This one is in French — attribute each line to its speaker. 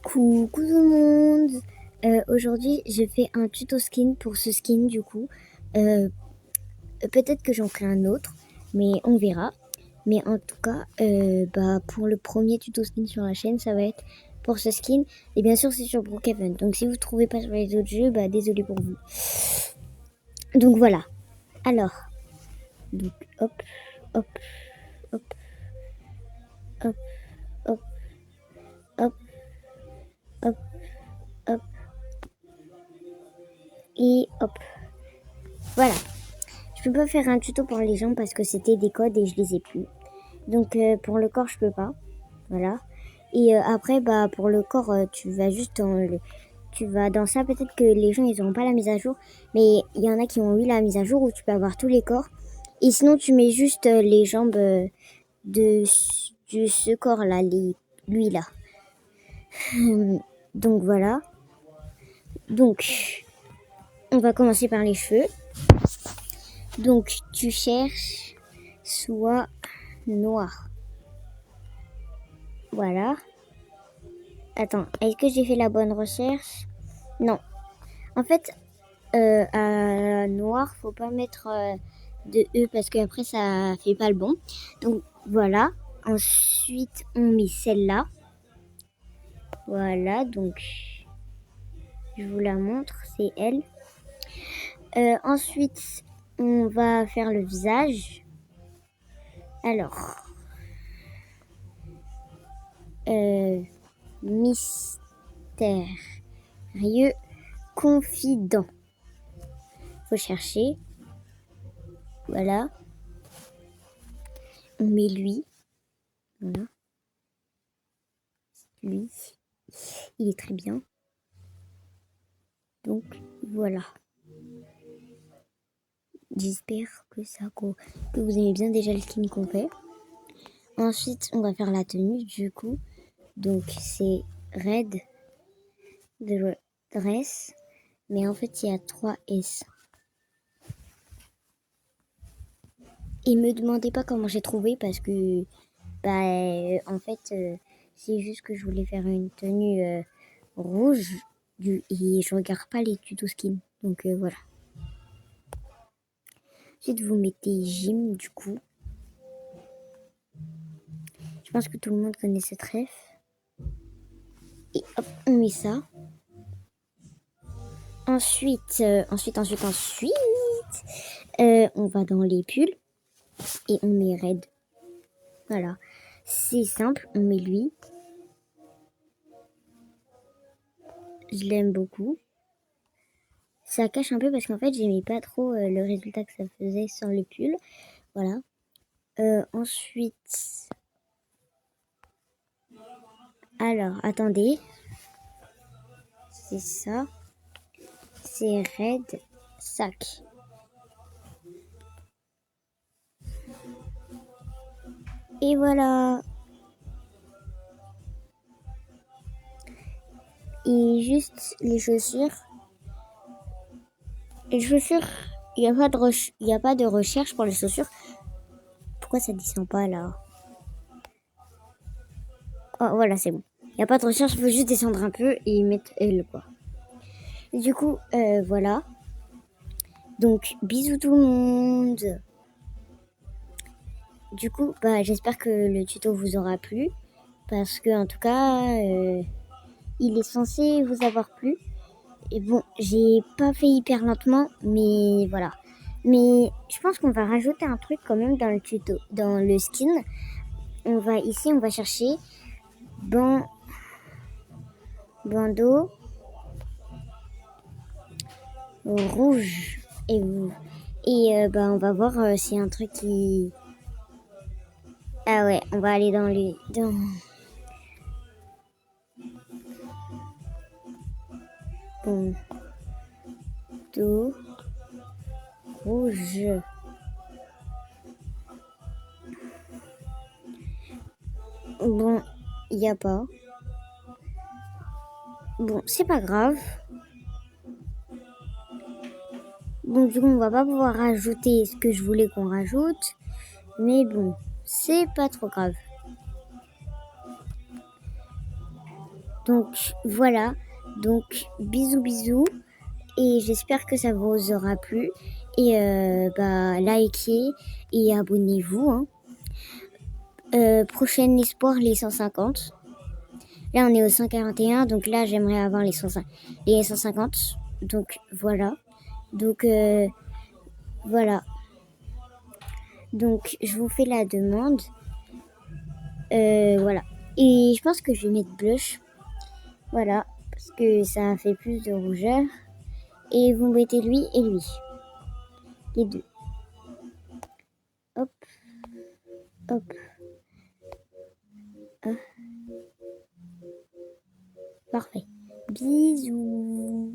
Speaker 1: Coucou tout le monde. Aujourd'hui je fais un tuto skin pour ce skin du coup. Euh, Peut-être que j'en ferai un autre, mais on verra. Mais en tout cas, pour le premier tuto skin sur la chaîne, ça va être pour ce skin. Et bien sûr c'est sur Brookhaven. Donc si vous ne trouvez pas sur les autres jeux, désolé pour vous. Donc voilà. Alors, donc hop, hop, hop, hop, hop, hop, hop, hop, et hop. Voilà. Je peux pas faire un tuto pour les jambes parce que c'était des codes et je les ai plus. Donc pour le corps, je peux pas. Voilà. Et après, pour le corps, tu vas juste tu vas dans ça. Peut-être que les gens, ils auront pas la mise à jour. Mais il y en a qui ont eu la mise à jour où tu peux avoir tous les corps. Et sinon, tu mets juste les jambes de ce corps-là, lui là. Donc voilà. Donc, on va commencer par les cheveux. Donc, tu cherches soit noir. Voilà. Attends, est-ce que j'ai fait la bonne recherche? Non. En fait, à noir, faut pas mettre de E parce qu'après ça fait pas le bon. Donc voilà. Ensuite, on met celle-là. Voilà, donc je vous la montre, c'est elle. Ensuite, on va faire le visage. Alors, mystérieux confident. Faut chercher. Voilà. On met lui. Voilà. Lui. Il est très bien. Donc voilà. J'espère que que vous aimez bien déjà le skin qu'on fait. Ensuite, on va faire la tenue du coup. Donc c'est Red Dress. Mais en fait, il y a 3 S. Et me demandez pas comment j'ai trouvé parce que en fait c'est juste que je voulais faire une tenue rouge et je regarde pas les tutos skin. Donc voilà. Ensuite vous mettez gym du coup. Je pense que tout le monde connaît cette ref. Et hop, on met ça. Ensuite, on va dans les pulls et on met red. Voilà. C'est simple, on met lui. Je l'aime beaucoup. Ça cache un peu parce qu'en fait, j'aimais pas trop le résultat que ça faisait sur les pulls. Voilà. Ensuite... Alors, attendez. C'est ça. C'est red sac. Et voilà. Et juste les chaussures. Les chaussures, il n'y a pas de recherche pour les chaussures. Pourquoi ça descend pas là? Oh, voilà, c'est bon. Il n'y a pas de recherche, il faut juste descendre un peu et mettre L, quoi. Et du coup, voilà. Donc, bisous tout le monde. Du coup, j'espère que le tuto vous aura plu. Parce que, en tout cas, il est censé vous avoir plu. Et bon, j'ai pas fait hyper lentement, mais voilà. Mais je pense qu'on va rajouter un truc quand même dans le tuto, dans le skin. On va chercher bandeau rouge et on va voir si un truc qui... Ah ouais, on va aller dans bandeau rouge. Bon, il n'y a pas. Bon, c'est pas grave. Bon, du coup, on va pas pouvoir rajouter ce que je voulais qu'on rajoute. Mais bon, c'est pas trop grave. Donc voilà, donc bisous bisous et j'espère que ça vous aura plu et likez et abonnez-vous. Hein. Prochain espoir les 150. Là on est au 141 donc là j'aimerais avoir les 150 donc voilà. Donc voilà. Donc je vous fais la demande. Voilà. Et je pense que je vais mettre blush. Voilà. Parce que ça fait plus de rougeur. Et vous mettez lui et lui. Les deux. Hop. Hop. Ah. Parfait. Bisous.